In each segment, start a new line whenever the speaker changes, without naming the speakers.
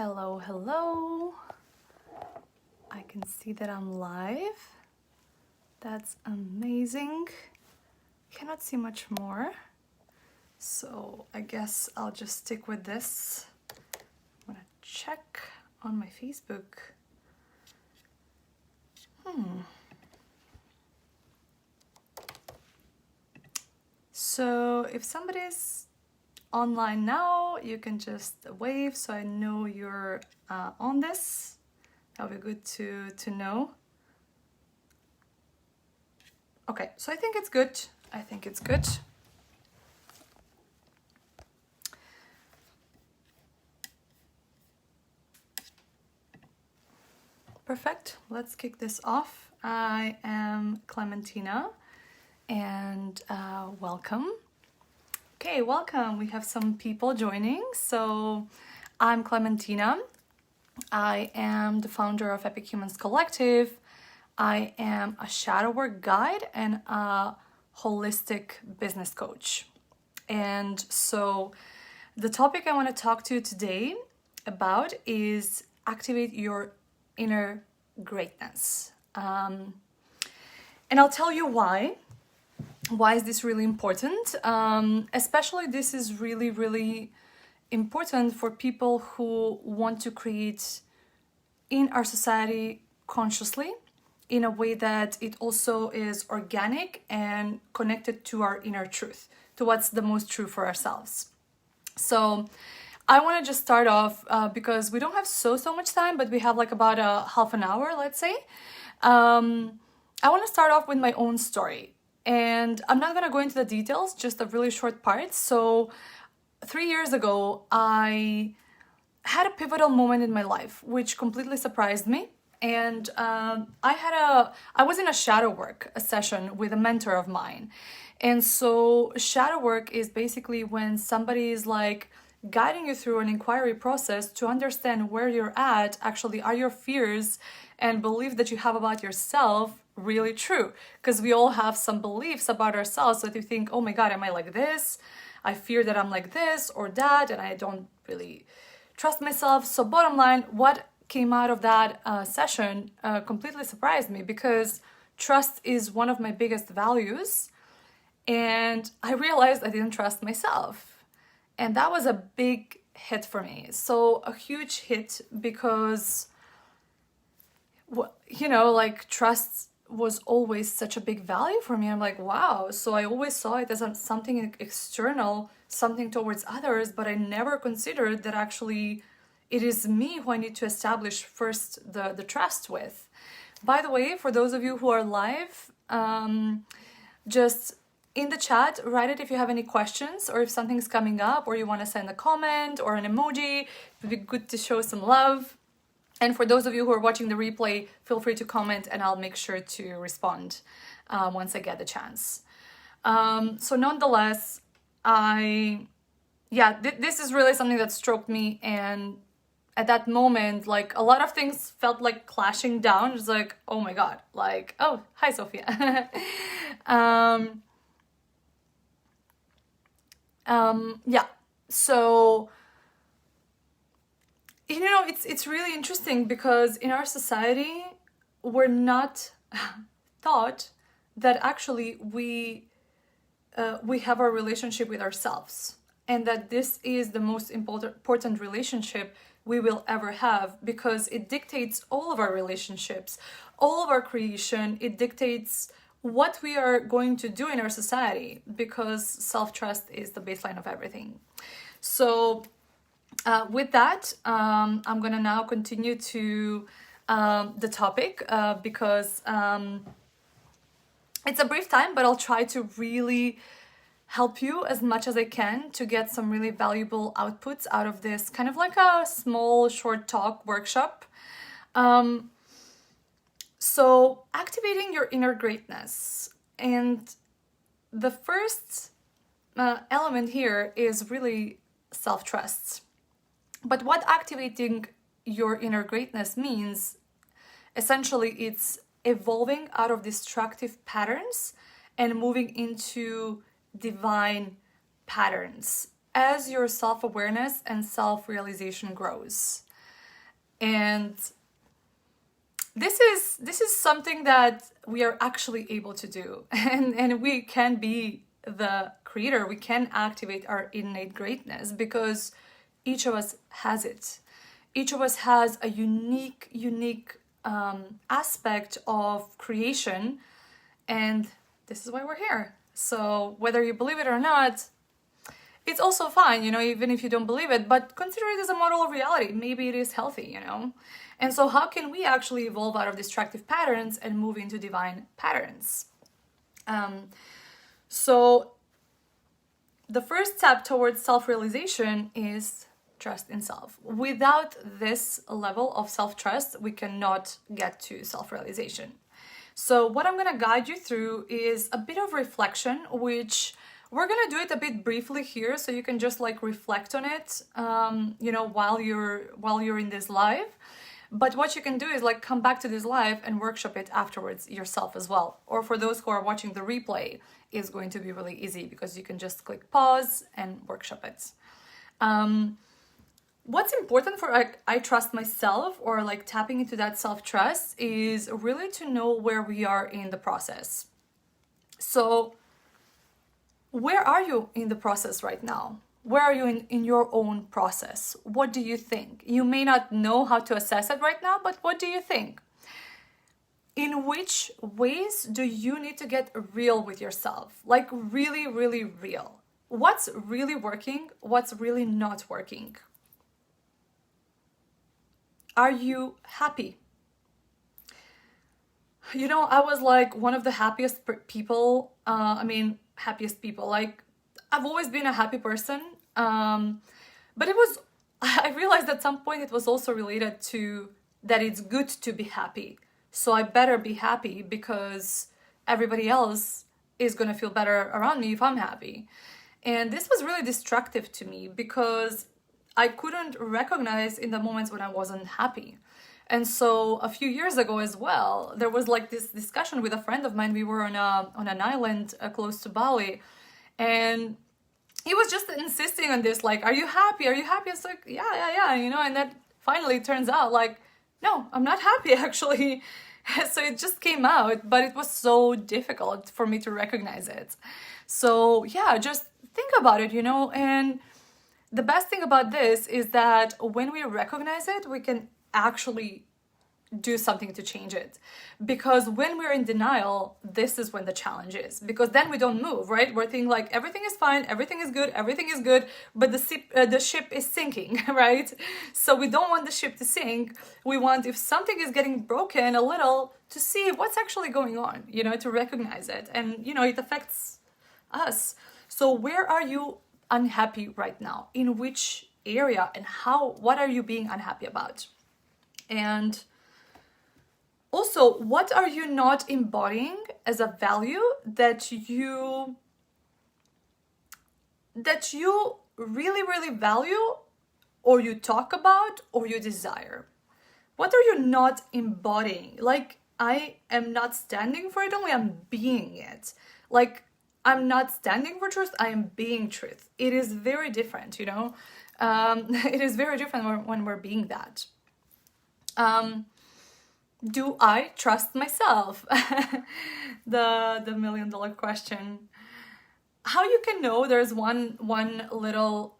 Hello, hello. I can see that I'm live. That's amazing. Cannot see much more. So I guess I'll just stick with this. I'm gonna check on my Facebook. So if somebody's online now, you can just wave so I know you're on this. That'll be good to know. Okay, so I think it's good. Perfect. Let's kick this off. I am Klementina and welcome. Okay, welcome. We have some people joining. So I'm Klementina. I am the founder of Epic Humans Collective. I am a shadow work guide and a holistic business coach. And so the topic I want to talk to you today about is activate your inner greatness. And I'll tell you why. Why is this really important? Especially this is really important for people who want to create in our society consciously in a way that it also is organic and connected to our inner truth, to what's the most true for ourselves. So I want to just start off because we don't have so much time, but we have like about a half an hour, let's say. I want to start off with my own story. And I'm not going to go into the details, just a really short part. So 3 years ago, I had a pivotal moment in my life, which completely surprised me. And I was in a shadow work session with a mentor of mine. And so shadow work is basically when somebody is like guiding you through an inquiry process to understand where you're at. Actually, are your fears and beliefs that you have about yourself really true? Because we all have some beliefs about ourselves that you think, oh my God, am I like this? I fear that I'm like this or that, and I don't really trust myself. So bottom line, what came out of that session completely surprised me, because trust is one of my biggest values. And I realized I didn't trust myself. And that was a big hit for me. So a huge hit because, like trust was always such a big value for me. I'm like, wow. So I always saw it as something external, something towards others, but I never considered that actually it is me who I need to establish first the trust with. By the way, for those of you who are live, just in the chat, write it if you have any questions or if something's coming up or you want to send a comment or an emoji. It would be good to show some love. And for those of you who are watching the replay, feel free to comment and I'll make sure to respond once I get the chance. So nonetheless, this is really something that stroked me. And at that moment, like a lot of things felt like clashing down. It's like, oh my God, like, oh, hi, Sophia. So, it's really interesting because in our society, we're not taught that actually we have our relationship with ourselves, and that this is the most important relationship we will ever have, because it dictates all of our relationships, all of our creation. It dictates what we are going to do in our society, because self-trust is the baseline of everything. So with that, I'm going to now continue to the topic because it's a brief time, but I'll try to really help you as much as I can to get some really valuable outputs out of this kind of like a small short talk workshop. So activating your inner greatness. And the first element here is really self-trust. But what activating your inner greatness means, essentially, it's evolving out of destructive patterns and moving into divine patterns as your self-awareness and self-realization grows. And this is something that we are actually able to do, and we can be the creator. We can activate our innate greatness because each of us has it. Each of us has a unique aspect of creation, and this is why we're here. So whether you believe it or not, it's also fine, even if you don't believe it, but consider it as a model of reality. Maybe it is healthy, And so how can we actually evolve out of destructive patterns and move into divine patterns? So the first step towards self-realization is trust in self. Without this level of self-trust, we cannot get to self-realization. So what I'm going to guide you through is a bit of reflection, which we're going to do it a bit briefly here, so you can just like reflect on it, while you're in this live. But what you can do is like come back to this live and workshop it afterwards yourself as well. Or for those who are watching the replay, it's going to be really easy because you can just click pause and workshop it. What's important for I trust myself, or like tapping into that self-trust, is really to know where we are in the process. So where are you in the process right now? Where are you in your own process? What do you think? You may not know how to assess it right now, but what do you think? In which ways do you need to get real with yourself? Like really, really real. What's really working? What's really not working? Are you happy? I was like one of the happiest people. Happiest people. Like, I've always been a happy person. But I realized at some point it was also related to that it's good to be happy. So I better be happy because everybody else is going to feel better around me if I'm happy. And this was really destructive to me because I couldn't recognize in the moments when I wasn't happy. And so a few years ago as well, there was like this discussion with a friend of mine. We were on an island close to Bali, and he was just insisting on this, like, are you happy? Are you happy? It's like, yeah, and that finally turns out like, no, I'm not happy actually. So it just came out, but it was so difficult for me to recognize it. So yeah, just think about it, and the best thing about this is that when we recognize it, we can actually do something to change it. Because when we're in denial, this is when the challenge is. Because then we don't move, right? We're thinking like everything is fine, everything is good, but the ship is sinking, right? So we don't want the ship to sink. We want, if something is getting broken a little, to see what's actually going on, to recognize it. And, it affects us. So where are you unhappy right now? In which area, and what are you being unhappy about? And also, what are you not embodying as a value that you really, really value, or you talk about, or you desire? What are you not embodying? Like, I am not standing for it, only I'm being it. Like, I'm not standing for truth, I am being truth. It is very different, it is very different when we're being that. Do I trust myself? The $1 million question. How you can know, there's one little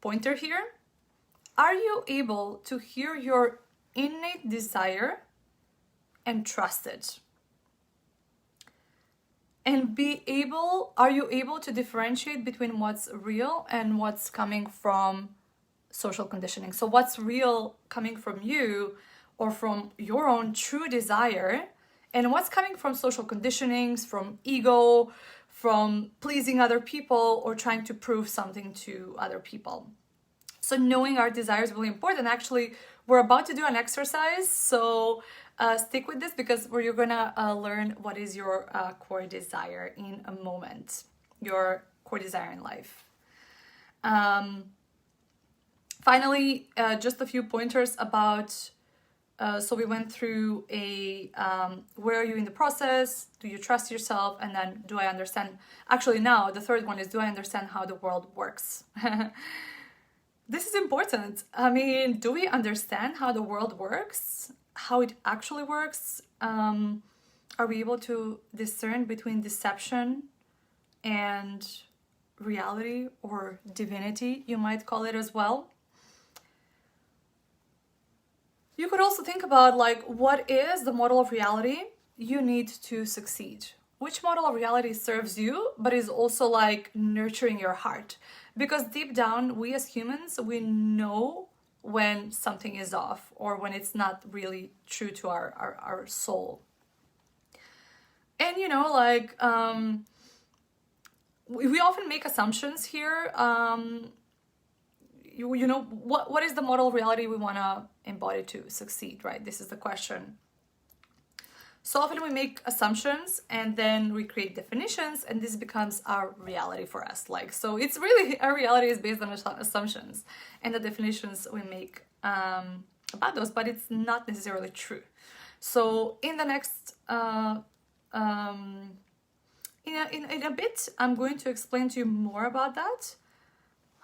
pointer here. Are you able to hear your innate desire and trust it? And are you able to differentiate between what's real and what's coming from social conditioning? So what's real coming from you or from your own true desire, and what's coming from social conditionings, from ego, from pleasing other people, or trying to prove something to other people. So knowing our desire is really important. Actually, we're about to do an exercise, so stick with this because you're gonna learn what is your core desire in a moment, your core desire in life. Finally, just a few pointers about, so we went through where are you in the process? Do you trust yourself? And then do I understand? Actually, now the third one is, do I understand how the world works? this is important. I mean, do we understand how the world works? How it actually works? Are we able to discern between deception and reality, or divinity, you might call it as well? You could also think about, like, what is the model of reality you need to succeed? Which model of reality serves you, but is also like nurturing your heart? Because deep down, we as humans, we know when something is off, or when it's not really true to our soul. And like, we often make assumptions here. What is the model of reality we want to embody to succeed, right? This is the question. So often we make assumptions, and then we create definitions, and this becomes our reality for us. Like, so it's really, our reality is based on assumptions and the definitions we make about those, but it's not necessarily true. So in the next in a bit, I'm going to explain to you more about that.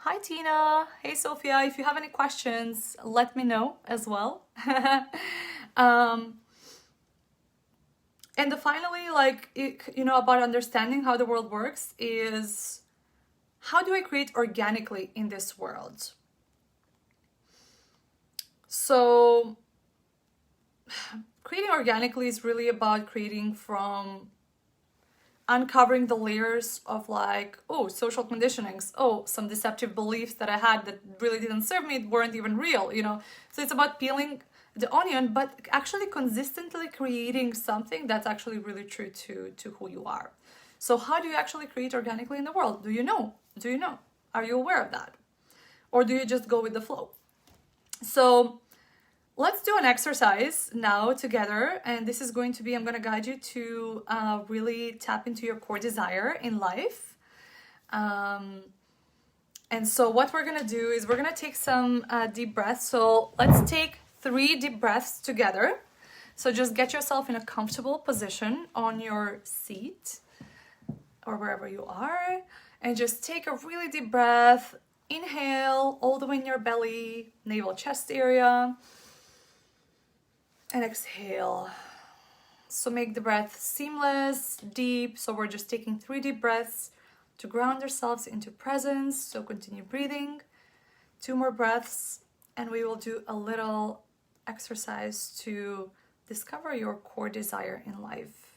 Hi Tina, hey Sophia. If you have any questions, let me know as well. And finally, like, about understanding how the world works is, how do I create organically in this world? So creating organically is really about creating from uncovering the layers of, like, social conditionings, some deceptive beliefs that I had that really didn't serve me, weren't even real, So it's about peeling the onion, but actually consistently creating something that's actually really true to who you are. So how do you actually create organically in the world? Do you know? Are you aware of that? Or do you just go with the flow? So let's do an exercise now together, and this is going to be, I'm going to guide you to really tap into your core desire in life. And so what we're going to do is we're going to take some deep breaths. So let's take 3 deep breaths together. So just get yourself in a comfortable position on your seat or wherever you are, and just take a really deep breath. Inhale all the way in your belly, navel, chest area. And exhale. So make the breath seamless, deep. So we're just taking 3 deep breaths to ground ourselves into presence. So continue breathing. 2 more breaths, and we will do a little exercise to discover your core desire in life.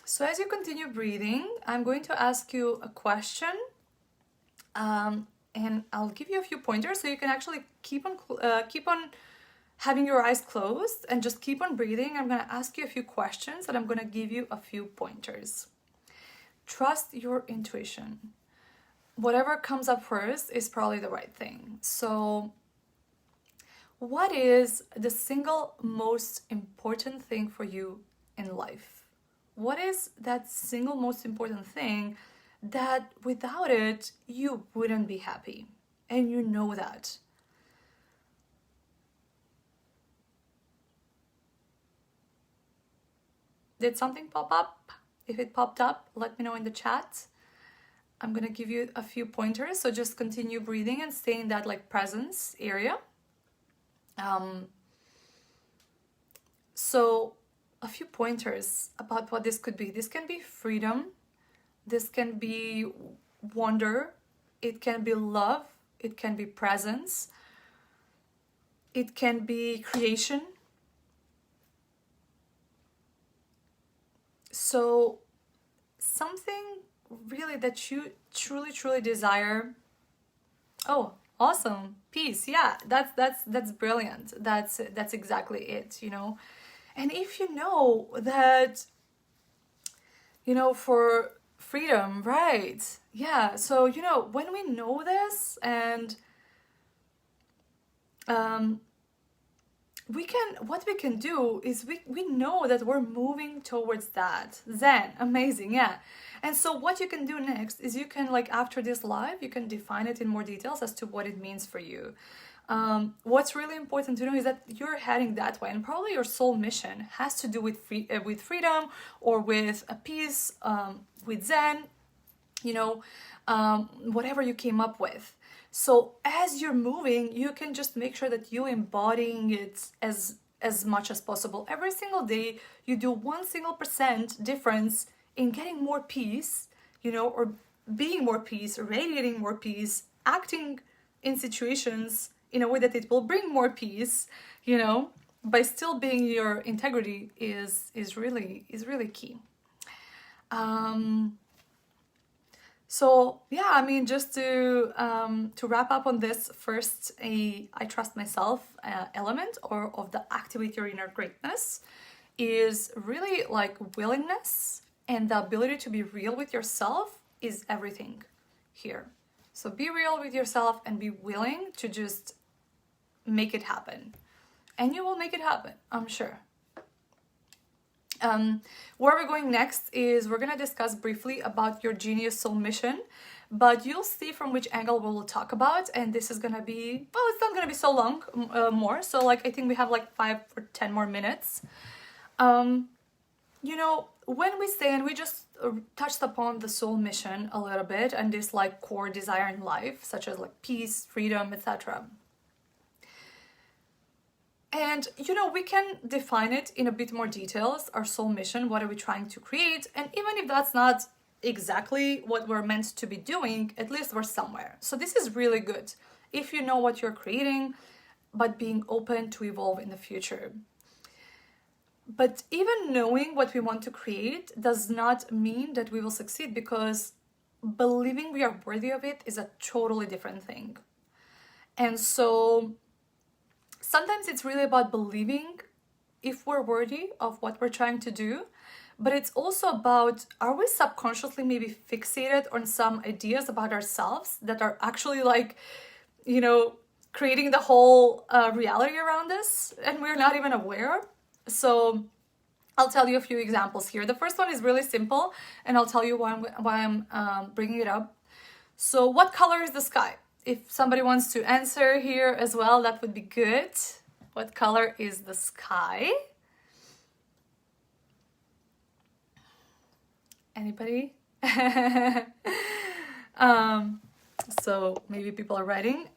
So as you continue breathing, I'm going to ask you a question. And I'll give you a few pointers so you can actually keep on having your eyes closed and just keep on breathing. I'm going to ask you a few questions, and I'm going to give you a few pointers. Trust your intuition. Whatever comes up first is probably the right thing. So what is the single most important thing for you in life? What is that single most important thing that without it, you wouldn't be happy? And you know that. Did something pop up? If it popped up, let me know in the chat. I'm gonna give you a few pointers, so just continue breathing and stay in that, like, presence area. So a few pointers about what this could be. This can be freedom. This can be wonder. It can be love. It can be presence. It can be creation. So something really that you truly desire. Oh, awesome. Peace. Yeah, that's brilliant. That's exactly it, And if you know that, for freedom, right? Yeah. So, when we know this, and what we can do is we know that we're moving towards that. Zen, amazing, yeah. And so what you can do next is you can, like, after this live, you can define it in more details as to what it means for you. What's really important to know is that you're heading that way, and probably your soul mission has to do with freedom, or with a peace, with Zen. you know, whatever you came up with. So as you're moving, you can just make sure that you embodying it as much as possible. Every single day, you do 1% difference in getting more peace, you know, or being more peace, radiating more peace, acting in situations in a way that it will bring more peace, you know, by still being your integrity is really key. So yeah, I mean, just to wrap up on this first, I trust myself element or of the activate your inner greatness is really like willingness, and the ability to be real with yourself is everything here. So be real with yourself and be willing to just make it happen, and you will make it happen, I'm sure. Where we're going next is we're going to discuss briefly about your genius soul mission, but you'll see from which angle we will talk about. And this is going to be, well, it's not going to be so long more. So like, I think we have like 5 or 10 more minutes. You know, when we say, and we just touched upon the soul mission a little bit and this like core desire in life, such as like peace, freedom, etc. And, you know, we can define it in a bit more details, our soul mission, what are we trying to create? And even if that's not exactly what we're meant to be doing, at least we're somewhere. So this is really good if you know what you're creating, but being open to evolve in the future. But even knowing what we want to create does not mean that we will succeed, because believing we are worthy of it is a totally different thing. And so sometimes it's really about believing if we're worthy of what we're trying to do, but it's also about, are we subconsciously maybe fixated on some ideas about ourselves that are actually like, you know, creating the whole reality around us, and we're not even aware. So I'll tell you a few examples here. The first one is really simple, and I'll tell you why I'm bringing it up. So what color is the sky? If somebody wants to answer here as well, that would be good. What color is the sky? Anybody? So maybe people are writing.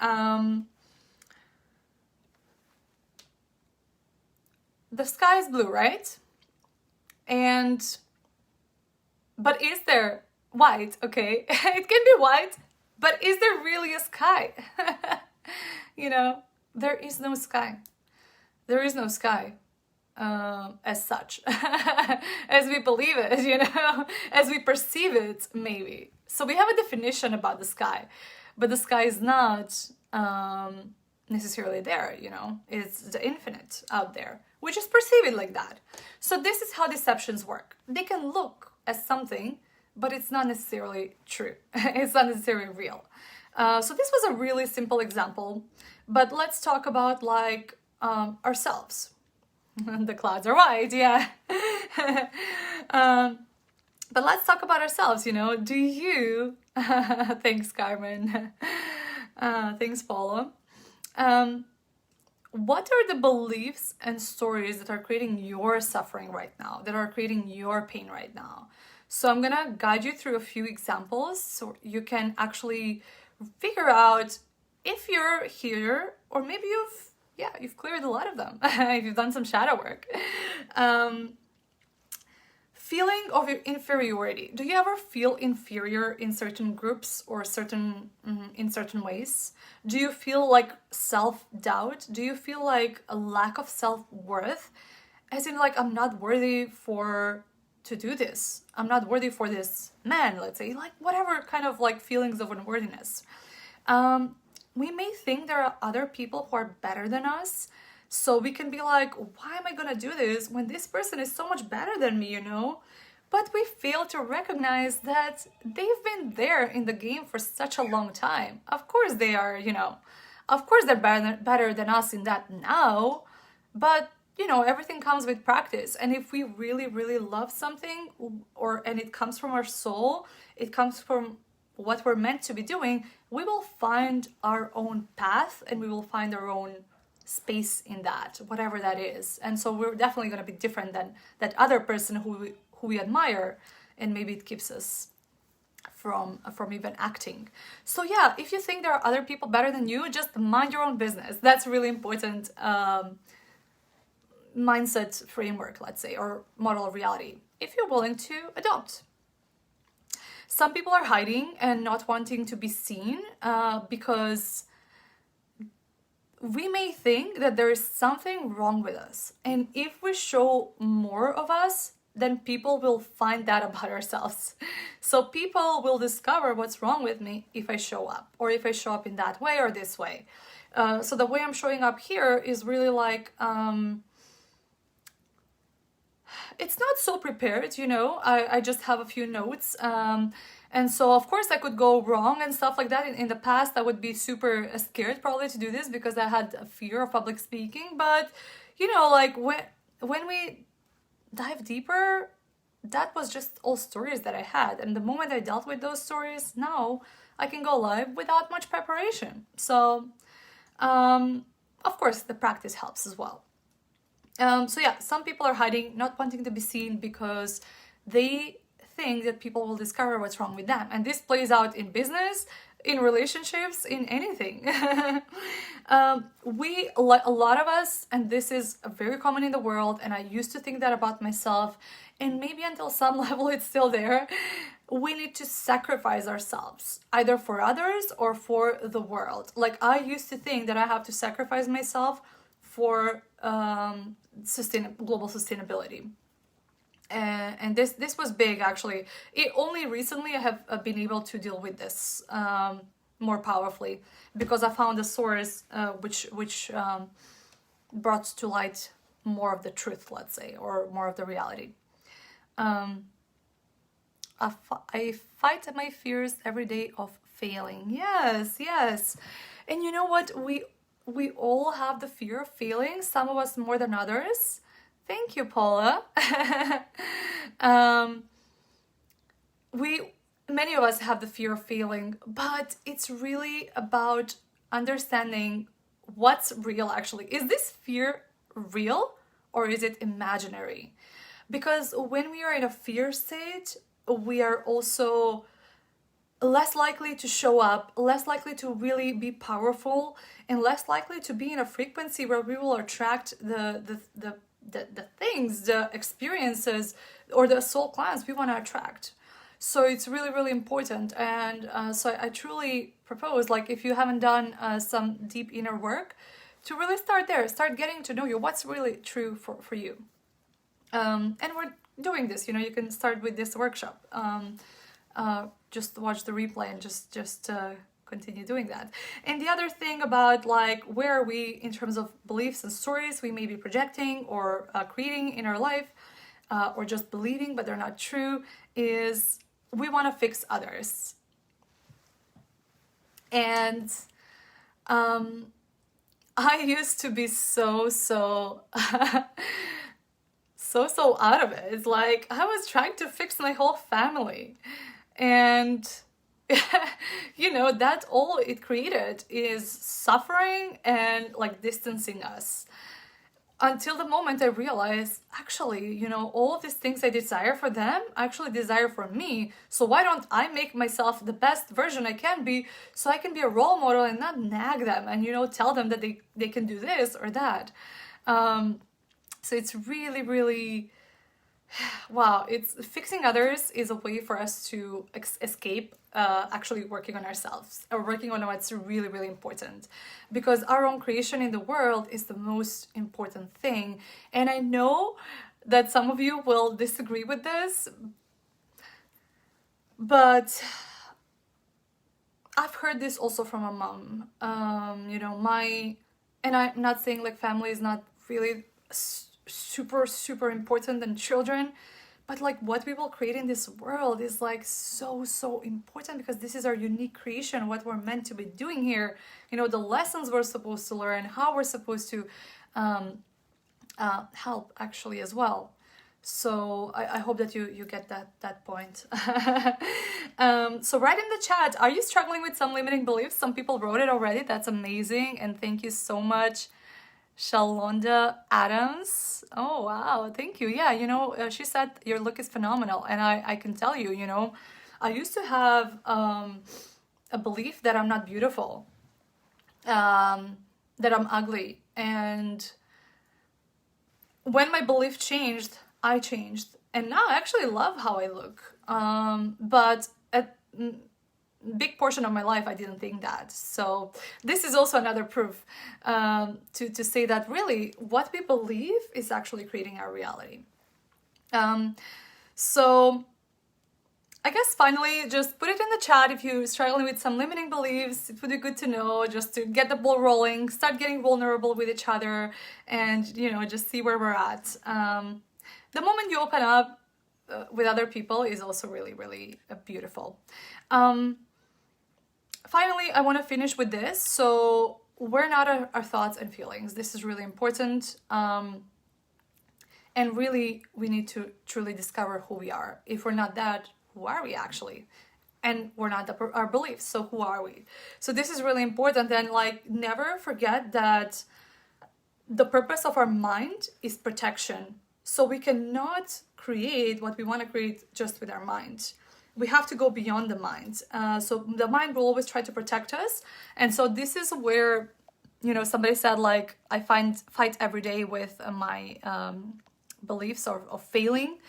The sky is blue, right? But is there white? Okay, it can be white. But is there really a sky? You know, there is no sky. There is no sky as such, as we believe it, you know, as we perceive it, maybe. So we have a definition about the sky, but the sky is not necessarily there, you know. It's the infinite out there. We just perceive it like that. So this is how deceptions work. They can look as something, but it's not necessarily true. It's not necessarily real. So this was a really simple example, but let's talk about like ourselves. The clouds are white, yeah. But let's talk about ourselves, you know. Do you, thanks Carmen, thanks Paula. What are the beliefs and stories that are creating your suffering right now, that are creating your pain right now? So I'm gonna guide you through a few examples so you can actually figure out if you're here, or maybe you've cleared a lot of them. If you've done some shadow work. Feeling of your inferiority. Do you ever feel inferior in certain groups or in certain ways? Do you feel like self-doubt? Do you feel like a lack of self-worth? As in like, I'm not worthy to do this. I'm not worthy for this man, let's say, like whatever kind of like feelings of unworthiness. We may think there are other people who are better than us. So we can be like, why am I gonna do this when this person is so much better than me, you know? But we fail to recognize that they've been there in the game for such a long time. Of course they are, you know, of course they're better than us in that now, but you know, everything comes with practice. And if we really, really love something, and it comes from our soul, it comes from what we're meant to be doing, we will find our own path, and we will find our own space in that, whatever that is. And so we're definitely going to be different than that other person who we admire, and maybe it keeps us from even acting. So yeah, if you think there are other people better than you, just mind your own business. That's really important mindset framework, let's say, or model of reality, if you're willing to adopt. Some people are hiding and not wanting to be seen because we may think that there is something wrong with us. And if we show more of us, then people will find that about ourselves. So people will discover what's wrong with me if I show up, or if I show up in that way or this way. So the way I'm showing up here is really like, it's not so prepared, you know, I just have a few notes. And so, of course, I could go wrong and stuff like that. In the past, I would be super scared probably to do this because I had a fear of public speaking. But, you know, like when we dive deeper, that was just all stories that I had. And the moment I dealt with those stories, now I can go live without much preparation. So, of course, the practice helps as well. So yeah, some people are hiding, not wanting to be seen because they think that people will discover what's wrong with them. And this plays out in business, in relationships, in anything. A lot of us, and this is very common in the world, and I used to think that about myself, and maybe until some level it's still there, we need to sacrifice ourselves, either for others or for the world. Like, I used to think that I have to sacrifice myself for global sustainability. And this was big, actually. Only recently I have been able to deal with this more powerfully, because I found a source which brought to light more of the truth, let's say, or more of the reality. I fight my fears every day of failing. Yes. And you know what? We all have the fear of failing, some of us more than others. Thank you, Paula. Many of us have the fear of failing, but it's really about understanding what's real actually. Is this fear real or is it imaginary? Because when we are in a fear state, we are also less likely to show up, less likely to really be powerful, and less likely to be in a frequency where we will attract the things, the experiences, or the soul clients we want to attract. So it's really, really important. And so I truly propose, like, if you haven't done some deep inner work, to really start there, start getting to know you, what's really true for you. And we're doing this, you know, you can start with this workshop. Just watch the replay and just continue doing that. And the other thing about, like, where are we in terms of beliefs and stories we may be projecting or creating in our life, or just believing but they're not true, is we want to fix others. And I used to be so out of it. It's like I was trying to fix my whole family. And you know, that all it created is suffering and like distancing us. Until the moment I realized, actually, you know, all of these things I desire for them, I actually desire for me. So why don't I make myself the best version I can be, so I can be a role model and not nag them and, you know, tell them that they can do this or that. So it's really, really, wow, it's fixing others is a way for us to escape actually working on ourselves, or working on what's really, really important, because our own creation in the world is the most important thing. And I know that some of you will disagree with this, but I've heard this also from a mom. You know, and I'm not saying like family is not really super important than children, but like what we will create in this world is like so important, because this is our unique creation, what we're meant to be doing here, you know, the lessons we're supposed to learn, how we're supposed to help actually as well. So I hope that you get that point. So write in the chat, are you struggling with some limiting beliefs? Some people wrote it already. That's amazing, and thank you so much, Shalonda Adams. Oh wow, thank you. Yeah, you know, she said your look is phenomenal, and I can tell you, you know, I used to have a belief that I'm not beautiful, that I'm ugly. And when my belief changed, I changed. And now I actually love how I look. But a big portion of my life, I didn't think that. So this is also another proof to say that really what we believe is actually creating our reality. So I guess finally, just put it in the chat if you're struggling with some limiting beliefs. It would be good to know, just to get the ball rolling, start getting vulnerable with each other, and just see where we're at. The moment you open up with other people is also really, really beautiful. Finally, I want to finish with this. So we're not our thoughts and feelings. This is really important. And really, we need to truly discover who we are. If we're not that, who are we actually? And we're not our beliefs, so who are we? So this is really important. And never forget that the purpose of our mind is protection. So we cannot create what we want to create just with our mind. We have to go beyond the mind. So the mind will always try to protect us. And so this is where, somebody said, I fight every day with my beliefs of failing.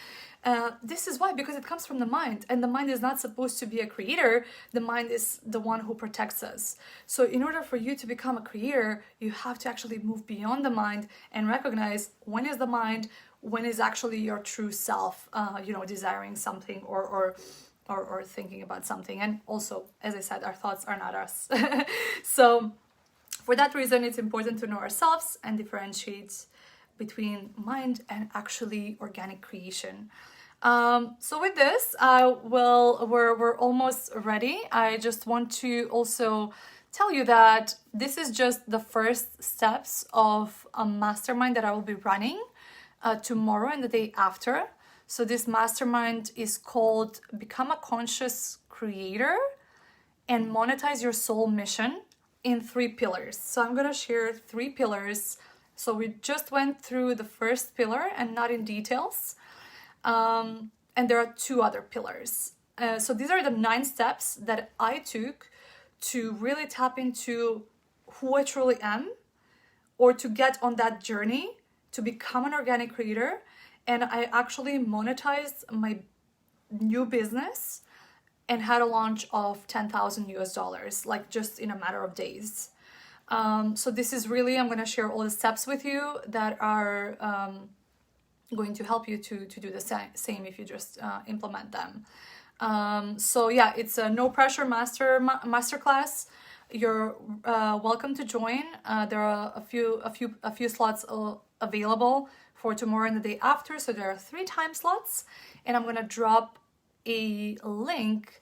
This is why, because it comes from the mind, and the mind is not supposed to be a creator. The mind is the one who protects us. So in order for you to become a creator, you have to actually move beyond the mind and recognize when is the mind, when is actually your true self, desiring something or thinking about something. And also, as I said, our thoughts are not us. So for that reason, it's important to know ourselves and differentiate between mind and actually organic creation. So with this, we're almost ready. I just want to also tell you that this is just the first steps of a mastermind that I will be running tomorrow and the day after. So this mastermind is called Become a Conscious Creator and Monetize Your Soul Mission in 3 pillars. So I'm going to share 3 pillars. So we just went through the first pillar and not in details. And there are 2 other pillars. So these are the 9 steps that I took to really tap into who I truly am, or to get on that journey to become an organic creator. And I actually monetized my new business and had a launch of $10,000 US, just in a matter of days. So this is really, I'm going to share all the steps with you that are going to help you to do the same if you just implement them. So yeah, it's a no pressure masterclass. You're welcome to join. There are a few slots available for tomorrow and the day after. So there are 3 time slots, and I'm going to drop a link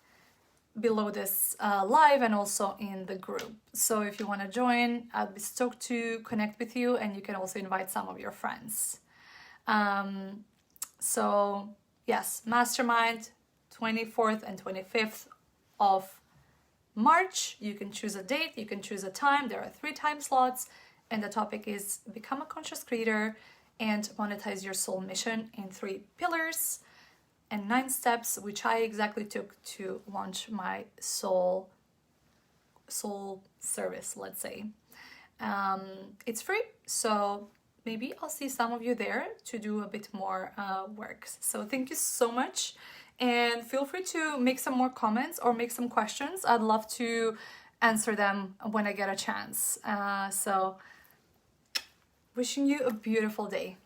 below this live and also in the group. So if you want to join, I'd be stoked to connect with you, and you can also invite some of your friends. So yes, mastermind 24th and 25th of March. You can choose a date, you can choose a time. There are 3 time slots, and the topic is Become a Conscious Creator and Monetize Your Soul Mission in 3 pillars and 9 steps, which I exactly took to launch my soul service, let's say. It's free, so maybe I'll see some of you there to do a bit more work. So thank you so much, and feel free to make some more comments or make some questions. I'd love to answer them when I get a chance. So wishing you a beautiful day.